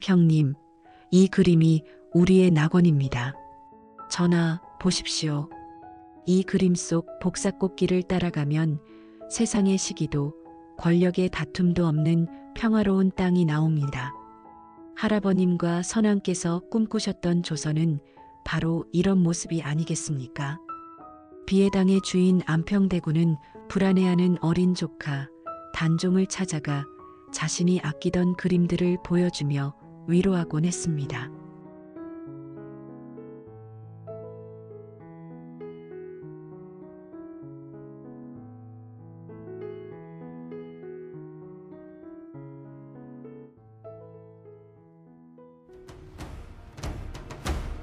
형님, 이 그림이 우리의 낙원입니다. 전하, 보십시오. 이 그림 속 복사꽃길을 따라가면 세상의 시기도 권력의 다툼도 없는 평화로운 땅이 나옵니다. 할아버님과 선왕께서 꿈꾸셨던 조선은 바로 이런 모습이 아니겠습니까? 비해당의 주인 안평대군은 불안해하는 어린 조카 단종을 찾아가 자신이 아끼던 그림들을 보여주며 위로하곤 했습니다.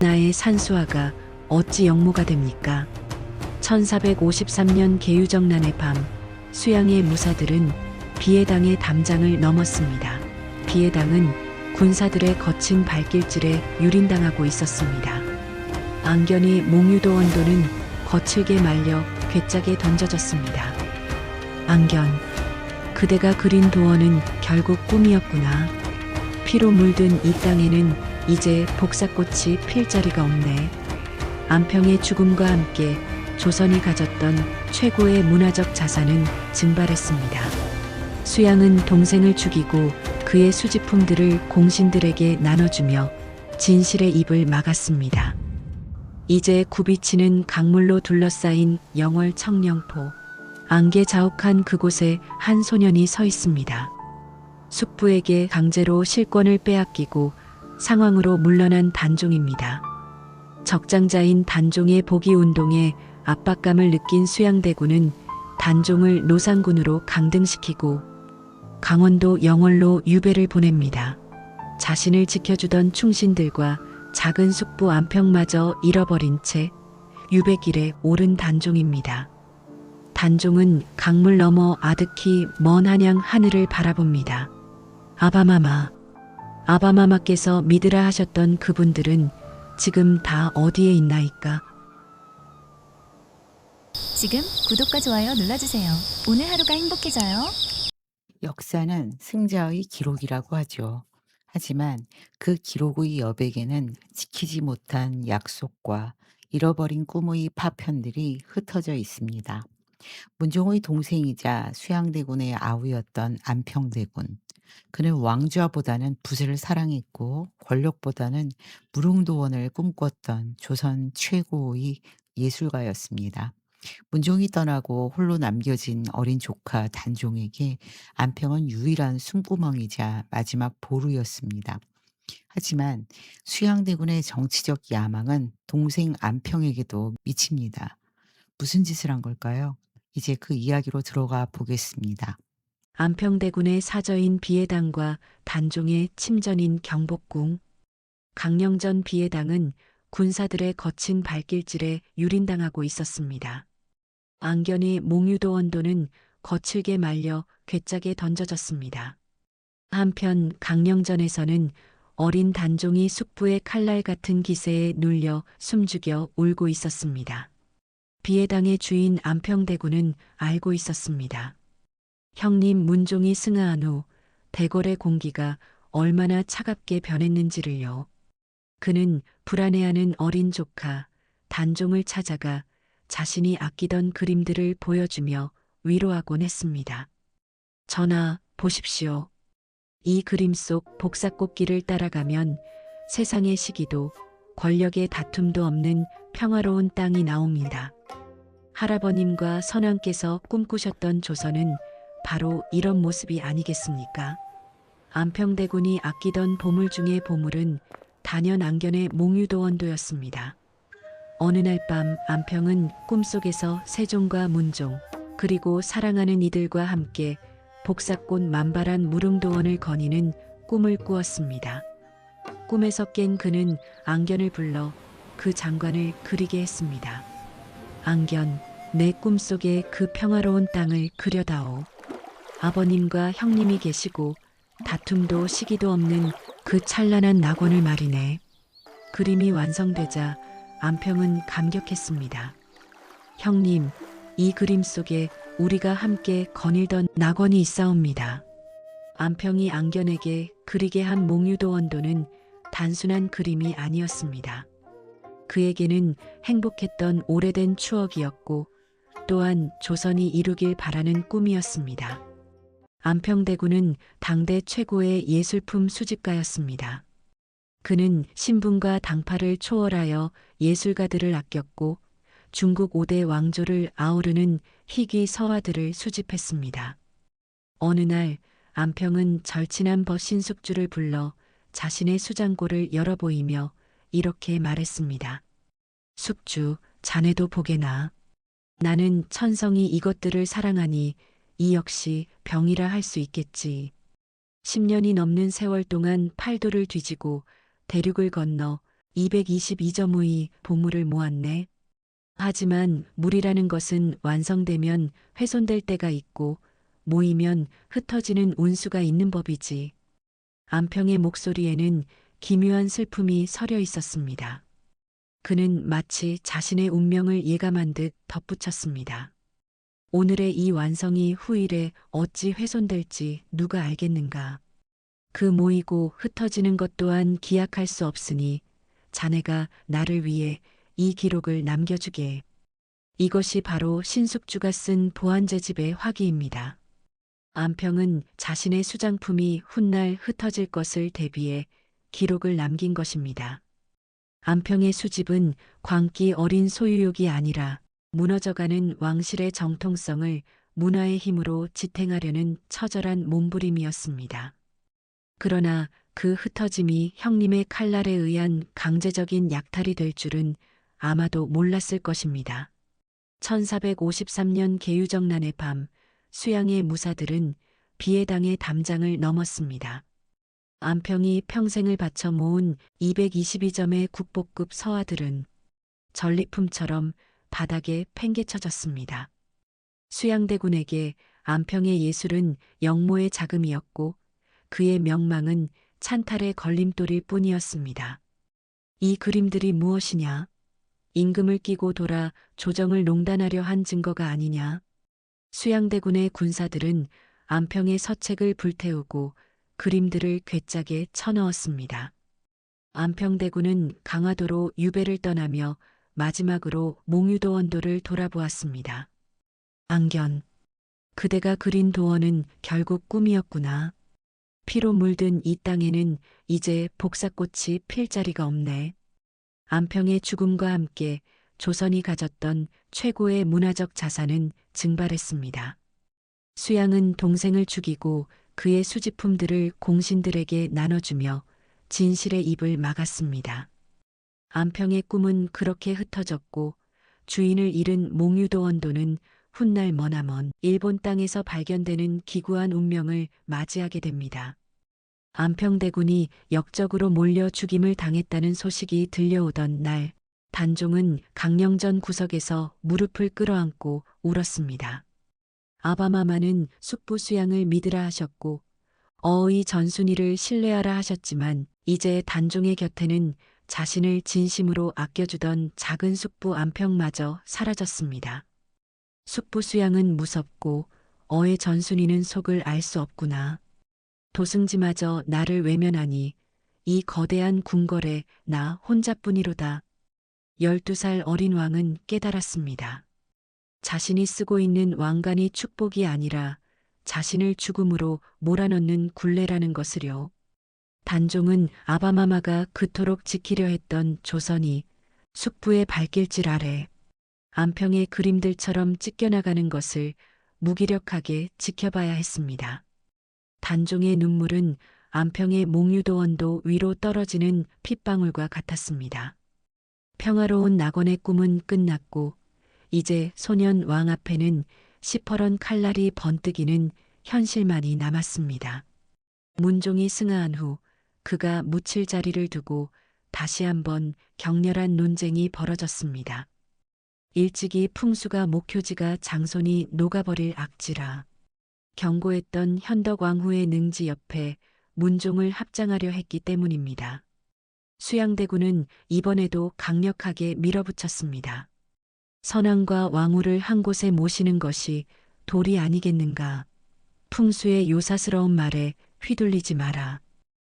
나의 산수화가 어찌 영모가 됩니까? 1453년 계유정난의 밤, 수양의 무사들은 비해당의 담장을 넘었습니다. 비해당은 군사들의 거친 발길질에 유린당하고 있었습니다. 앙견이 몽유도 원도는 거칠게 말려 괴짝에 던져졌습니다. 앙견, 그대가 그린 도원은 결국 꿈이었구나. 피로 물든 이 땅에는 이제 복사꽃이 필 자리가 없네. 안평의 죽음과 함께 조선이 가졌던 최고의 문화적 자산은 증발했습니다. 수양은 동생을 죽이고 그의 수집품들을 공신들에게 나눠주며 진실의 입을 막았습니다. 이제 굽이치는 강물로 둘러싸인 영월 청령포. 안개 자욱한 그곳에 한 소년이 서 있습니다. 숙부에게 강제로 실권을 빼앗기고 상황으로 물러난 단종입니다. 적장자인 단종의 복위 운동에 압박감을 느낀 수양대군은 단종을 노상군으로 강등시키고 강원도 영월로 유배를 보냅니다. 자신을 지켜주던 충신들과 작은 숙부 안평마저 잃어버린 채 유배길에 오른 단종입니다. 단종은 강물 너머 아득히 먼 한양 하늘을 바라봅니다. 아바마마, 아바마마께서 믿으라 하셨던 그분들은 지금 다 어디에 있나이까? 지금 구독과 좋아요 눌러주세요. 오늘 하루가 행복해져요. 역사는 승자의 기록이라고 하죠. 하지만 그 기록의 여백에는 지키지 못한 약속과 잃어버린 꿈의 파편들이 흩어져 있습니다. 문종의 동생이자 수양대군의 아우였던 안평대군. 그는 왕좌보다는 붓을 사랑했고 권력보다는 무릉도원을 꿈꿨던 조선 최고의 예술가였습니다. 문종이 떠나고 홀로 남겨진 어린 조카 단종에게 안평은 유일한 숨구멍이자 마지막 보루였습니다. 하지만 수양대군의 정치적 야망은 동생 안평에게도 미칩니다. 무슨 짓을 한 걸까요? 이제 그 이야기로 들어가 보겠습니다. 안평대군의 사저인 비해당과 단종의 침전인 경복궁. 강령전 비해당은 군사들의 거친 발길질에 유린당하고 있었습니다. 앙견이 몽유도 원도는 거칠게 말려 괴짝에 던져졌습니다. 한편 강령전에서는 어린 단종이 숙부의 칼날 같은 기세에 눌려 숨죽여 울고 있었습니다. 비해당의 주인 안평대군은 알고 있었습니다. 형님 문종이 승하한 후 대궐의 공기가 얼마나 차갑게 변했는지를요. 그는 불안해하는 어린 조카 단종을 찾아가 자신이 아끼던 그림들을 보여주며 위로하곤 했습니다. 전하, 보십시오. 이 그림 속 복사꽃길을 따라가면 세상의 시기도 권력의 다툼도 없는 평화로운 땅이 나옵니다. 할아버님과 선왕께서 꿈꾸셨던 조선은 바로 이런 모습이 아니겠습니까? 안평대군이 아끼던 보물 중의 보물은 단연 앙견의 몽유도 원도였습니다. 어느 날 밤 안평은 꿈속에서 세종과 문종 그리고 사랑하는 이들과 함께 복사꽃 만발한 무릉도원을 거니는 꿈을 꾸었습니다. 꿈에서 깬 그는 앙견을 불러 그 장관을 그리게 했습니다. 앙견, 내 꿈속에 그 평화로운 땅을 그려다오. 아버님과 형님이 계시고 다툼도 시기도 없는 그 찬란한 낙원을 말이네. 그림이 완성되자 안평은 감격했습니다. 형님, 이 그림 속에 우리가 함께 거닐던 낙원이 있사옵니다. 안평이 앙견에게 그리게 한 몽유도 원도는 단순한 그림이 아니었습니다. 그에게는 행복했던 오래된 추억이었고 또한 조선이 이루길 바라는 꿈이었습니다. 안평대군은 당대 최고의 예술품 수집가였습니다. 그는 신분과 당파를 초월하여 예술가들을 아꼈고 중국 5대 왕조를 아우르는 희귀 서화들을 수집했습니다. 어느 날 안평은 절친한 신숙주를 불러 자신의 수장고를 열어 보이며 이렇게 말했습니다. 숙주, 자네도 보게나. 나는 천성이 이것들을 사랑하니 이 역시 병이라 할 수 있겠지. 10년이 넘는 세월 동안 팔도를 뒤지고 대륙을 건너 222점의 보물을 모았네. 하지만 물이라는 것은 완성되면 훼손될 때가 있고 모이면 흩어지는 운수가 있는 법이지. 안평의 목소리에는 기묘한 슬픔이 서려 있었습니다. 그는 마치 자신의 운명을 예감한 듯 덧붙였습니다. 오늘의 이 완성이 후일에 어찌 훼손될지 누가 알겠는가. 그 모이고 흩어지는 것 또한 기약할 수 없으니 자네가 나를 위해 이 기록을 남겨주게. 이것이 바로 신숙주가 쓴 보안제집의 화기입니다. 안평은 자신의 수장품이 훗날 흩어질 것을 대비해 기록을 남긴 것입니다. 안평의 수집은 광기 어린 소유욕이 아니라 무너져가는 왕실의 정통성을 문화의 힘으로 지탱하려는 처절한 몸부림이었습니다. 그러나 그 흩어짐이 형님의 칼날에 의한 강제적인 약탈이 될 줄은 아마도 몰랐을 것입니다. 1453년 계유정난의 밤, 수양의 무사들은 비해당의 담장을 넘었습니다. 안평이 평생을 바쳐 모은 222점의 국보급 서화들은 전리품처럼 바닥에 팽개쳐졌습니다. 수양대군에게 안평의 예술은 영모의 자금이었고 그의 명망은 찬탈의 걸림돌일 뿐이었습니다. 이 그림들이 무엇이냐? 임금을 끼고 돌아 조정을 농단하려 한 증거가 아니냐? 수양대군의 군사들은 안평의 서책을 불태우고 그림들을 괴짝에 쳐넣었습니다. 안평대군은 강화도로 유배를 떠나며 마지막으로 몽유도 원도를 돌아보았습니다. 앙견, 그대가 그린 도원은 결국 꿈이었구나. 피로 물든 이 땅에는 이제 복사꽃이 필 자리가 없네. 안평의 죽음과 함께 조선이 가졌던 최고의 문화적 자산은 증발했습니다. 수양은 동생을 죽이고 그의 수집품들을 공신들에게 나눠주며 진실의 입을 막았습니다. 안평의 꿈은 그렇게 흩어졌고 주인을 잃은 몽유도 원도는 훗날 머나먼 일본 땅에서 발견되는 기구한 운명을 맞이하게 됩니다. 안평대군이 역적으로 몰려 죽임을 당했다는 소식이 들려오던 날, 단종은 강령전 구석에서 무릎을 끌어안고 울었습니다. 아바마마는 숙부 수양을 믿으라 하셨고 어의 전순이를 신뢰하라 하셨지만 이제 단종의 곁에는 자신을 진심으로 아껴주던 작은 숙부 안평마저 사라졌습니다. 숙부 수양은 무섭고 어의 전순이는 속을 알 수 없구나. 도승지마저 나를 외면하니 이 거대한 궁궐에 나 혼자뿐이로다. 12살 어린 왕은 깨달았습니다. 자신이 쓰고 있는 왕관이 축복이 아니라 자신을 죽음으로 몰아넣는 굴레라는 것을요. 단종은 아바마마가 그토록 지키려 했던 조선이 숙부의 발길질 아래 안평의 그림들처럼 찢겨나가는 것을 무기력하게 지켜봐야 했습니다. 단종의 눈물은 안평의 몽유도 원도 위로 떨어지는 핏방울과 같았습니다. 평화로운 낙원의 꿈은 끝났고 이제 소년 왕 앞에는 시퍼런 칼날이 번뜩이는 현실만이 남았습니다. 문종이 승하한 후 그가 묻힐 자리를 두고 다시 한번 격렬한 논쟁이 벌어졌습니다. 일찍이 풍수가 목효지가 장손이 녹아버릴 악지라. 경고했던 현덕왕후의 능지 옆에 문종을 합장하려 했기 때문입니다. 수양대군은 이번에도 강력하게 밀어붙였습니다. 선왕과 왕후를 한 곳에 모시는 것이 도리 아니겠는가. 풍수의 요사스러운 말에 휘둘리지 마라.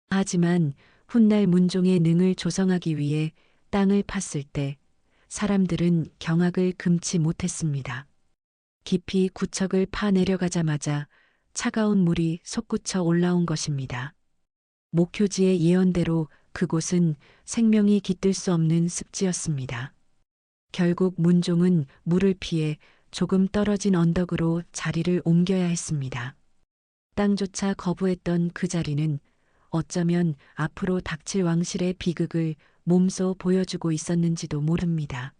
하지만 훗날 문종의 능을 조성하기 위해 땅을 팠을 때 사람들은 경악을 금치 못했습니다. 깊이 구척을 파 내려가자마자 차가운 물이 솟구쳐 올라온 것입니다. 목효지의 예언대로 그곳은 생명이 깃들 수 없는 습지였습니다. 결국 문종은 물을 피해 조금 떨어진 언덕으로 자리를 옮겨야 했습니다. 땅조차 거부했던 그 자리는 어쩌면 앞으로 닥칠 왕실의 비극을 몸소 보여주고 있었는지도 모릅니다.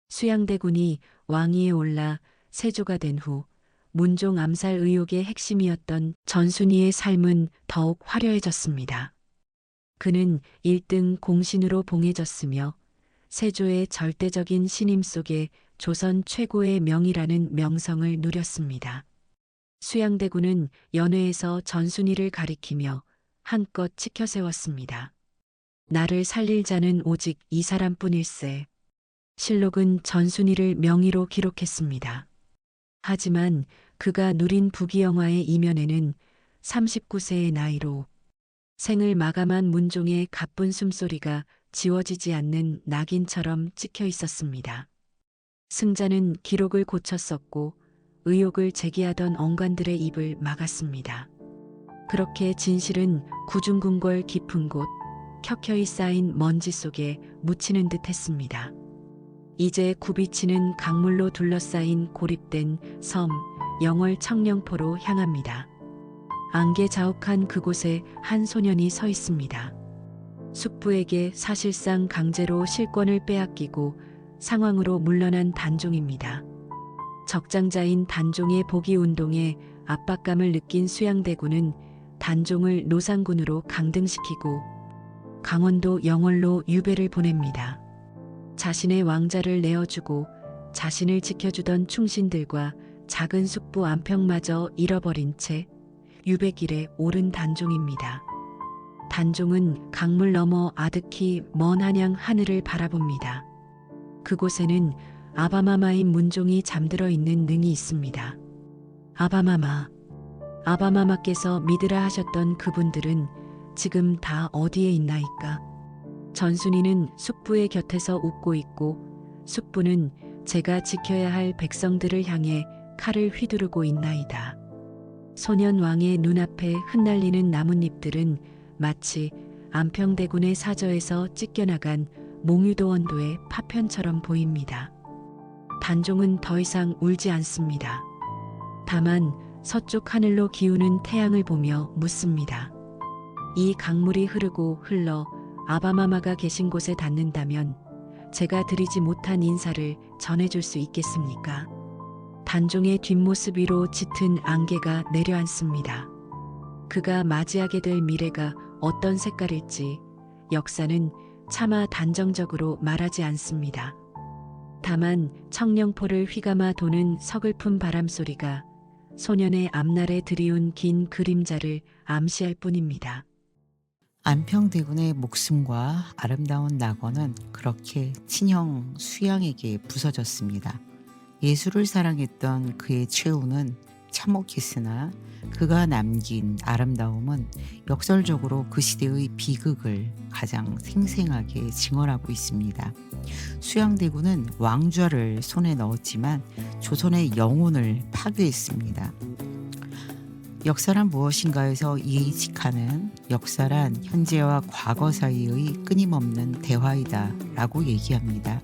수양대군이 왕위에 올라 세조가 된 후 문종 암살 의혹의 핵심이었던 전순이의 삶은 더욱 화려해졌습니다. 그는 1등 공신으로 봉해졌으며 세조의 절대적인 신임 속에 조선 최고의 명이라는 명성을 누렸습니다. 수양대군은 연회에서 전순이를 가리키며 한껏 치켜세웠습니다. 나를 살릴 자는 오직 이 사람뿐일세. 실록은 전순이를 명의로 기록했습니다. 하지만 그가 누린 부귀영화의 이면에는 39세의 나이로 생을 마감한 문종의 가쁜 숨소리가 지워지지 않는 낙인처럼 찍혀 있었습니다. 승자는 기록을 고쳤었고 의혹을 제기하던 언관들의 입을 막았습니다. 그렇게 진실은 구중궁궐 깊은 곳, 켜켜이 쌓인 먼지 속에 묻히는 듯 했습니다. 이제 굽이치는 강물로 둘러싸인 고립된 섬, 영월 청령포로 향합니다. 안개 자욱한 그곳에 한 소년이 서 있습니다. 숙부에게 사실상 강제로 실권을 빼앗기고 상황으로 물러난 단종입니다. 적장자인 단종의 복위 운동에 압박감을 느낀 수양대군은 단종을 노상군으로 강등시키고 강원도 영월로 유배를 보냅니다. 자신의 왕자를 내어주고 자신을 지켜주던 충신들과 작은 숙부 안평마저 잃어버린 채 유배길에 오른 단종입니다. 단종은 강물 너머 아득히 먼 한양 하늘을 바라봅니다. 그곳에는 아바마마인 문종이 잠들어 있는 능이 있습니다. 아바마마께서 믿으라 하셨던 그분들은 지금 다 어디에 있나이까? 전순이는 숙부의 곁에서 웃고 있고 숙부는 제가 지켜야 할 백성들을 향해 칼을 휘두르고 있나이다. 소년 왕의 눈앞에 흩날리는 나뭇잎들은 마치 안평대군의 사저에서 찢겨나간 몽유도원도의 파편처럼 보입니다. 단종은 더 이상 울지 않습니다. 다만 서쪽 하늘로 기우는 태양을 보며 묻습니다. 이 강물이 흐르고 흘러 아바마마가 계신 곳에 닿는다면 제가 드리지 못한 인사를 전해줄 수 있겠습니까? 단종의 뒷모습 위로 짙은 안개가 내려앉습니다. 그가 맞이하게 될 미래가 어떤 색깔일지 역사는 차마 단정적으로 말하지 않습니다. 다만 청령포를 휘감아 도는 서글픈 바람 소리가 소년의 앞날에 드리운 긴 그림자를 암시할 뿐입니다. 안평대군의 목숨과 아름다운 낙원은 그렇게 친형 수양에게 부서졌습니다. 예술을 사랑했던 그의 최후는 참혹했으나 그가 남긴 아름다움은 역설적으로 그 시대의 비극을 가장 생생하게 증언하고 있습니다. 수양대군은 왕좌를 손에 넣었지만 조선의 영혼을 파괴했습니다. 역사란 무엇인가에서 이해직하는 역사란 현재와 과거 사이의 끊임없는 대화이다 라고 얘기합니다.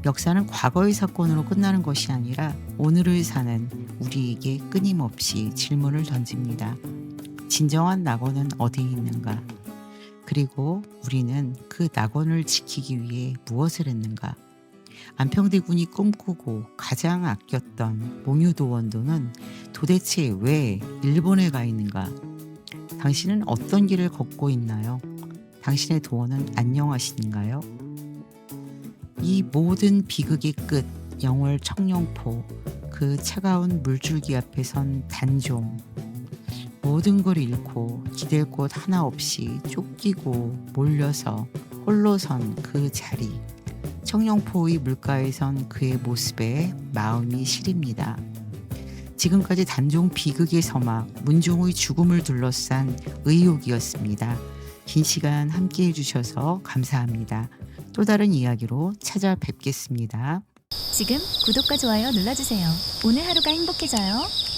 역사는 과거의 사건으로 끝나는 것이 아니라 오늘을 사는 우리에게 끊임없이 질문을 던집니다. 진정한 낙원은 어디에 있는가? 그리고 우리는 그 낙원을 지키기 위해 무엇을 했는가? 안평대군이 꿈꾸고 가장 아꼈던 몽유도원도는 도대체 왜 일본에 가 있는가? 당신은 어떤 길을 걷고 있나요? 당신의 도원은 안녕하신가요? 이 모든 비극의 끝, 영월 청령포, 그 차가운 물줄기 앞에 선 단종, 모든 걸 잃고 기댈 곳 하나 없이 쫓기고 몰려서 홀로 선 그 자리, 청령포의 물가에 선 그의 모습에 마음이 시립니다. 지금까지 단종 비극의 서막 문종의 죽음을 둘러싼 의혹이었습니다. 긴 시간 함께 해주셔서 감사합니다. 또 다른 이야기로 찾아뵙겠습니다. 지금 구독과 좋아요 눌러주세요. 오늘 하루가 행복해져요.